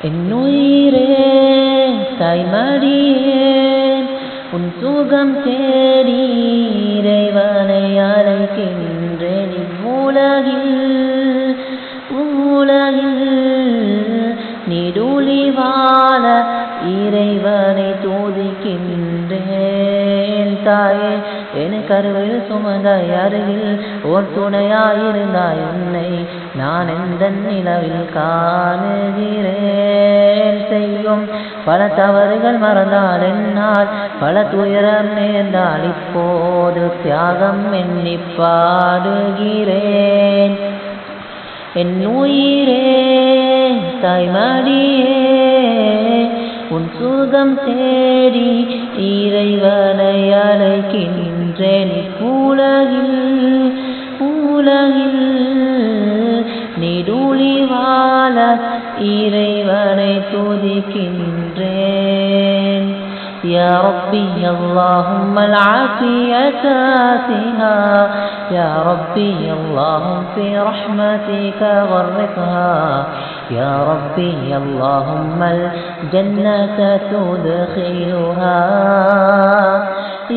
என்னுயிரே தாய்மடியேன் உன் சுகம் தேடி இறைவனை அழைக்கின்றேன். உலகில் நீடூழி வாழ இறைவனை துதிக்கின்றேன். தாயே என் கருவில் சுமந்தாய், அருகில் ஓர் துணையாயிருந்தாய். உன்னை நான் எந்த நிலவில் காணுகிறேன். செய்யும் பல தவறுகள் மறந்தால் என்னால் பல துயரம் நேர்ந்தால் இப்போது தியாகம் எண்ணி பாடுகிறேன். என் உயிரே தாய்மடியே உன் சுகம் தேடி இறைவனை அழைக்கின்றேன். உலகில் நீடூழி வாழ இறைவனை துதிக்கின்றேன். يا ربي اللهم العافية فيها، يا ربي اللهم في رحمتك غرقها، يا ربي اللهم الجنة تدخلها.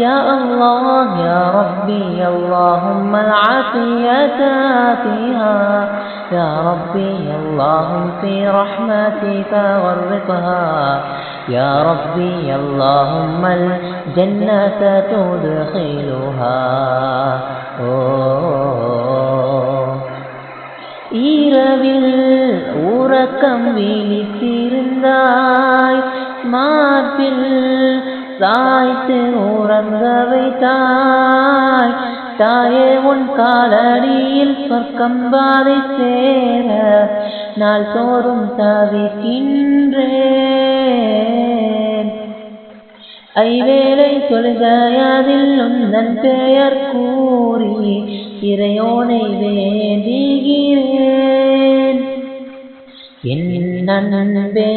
يا الله يا ربي اللهم العافية فيها، يا ربي اللهم في رحمتك غرقها، يا ربي اللهم الجنة تدخلها. இரவில் உறக்கம் விழித்திருந்தாய், மார்பில் சாய்த்து உறங்க வைத்தாய். தாயே உன் காலடியில் சொர்க்கம் பாதை சேர நாள் தோறும் தவிக்கின்றேன். ஐவேளை தொழுகையதில் உந்தன் பெயர் கூறி இறையோனை வேண்டுகிறேன். என் அன்பே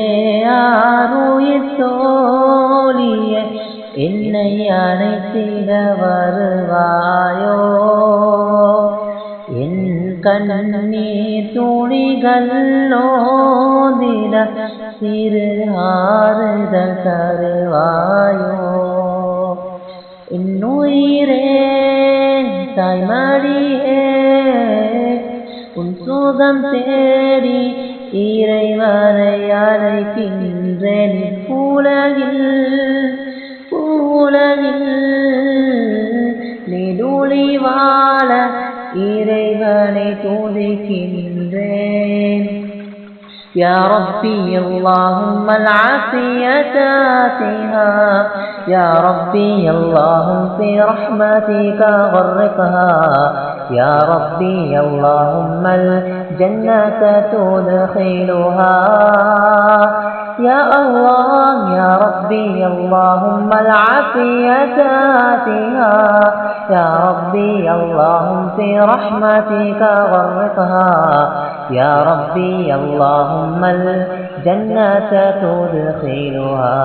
ஆருயிர் தோழிய என்னை அணைத்திட வருவாயோ. என் கண்ணீர் துளிகள் ஓதிட சிறு ஆறுதல் தருவாயோ. என்னுயிரே தாய்மடியே உன் சுகம் தேடி இறைவனை அழைக்கின்றேன். உலகில் நீடூழி வாழ இறைவனை துதிக்கின்றேன். يا ربي اللهم العافية فيها، يا ربي اللهم في رحمتك غرقها، يا ربي اللهم الجنة تدخلها. يا الله يا ربي اللهم العافية فيها، يا ربي اللهم في رحمتك غرقها، يا ربي اللهم الجنة تدخلها.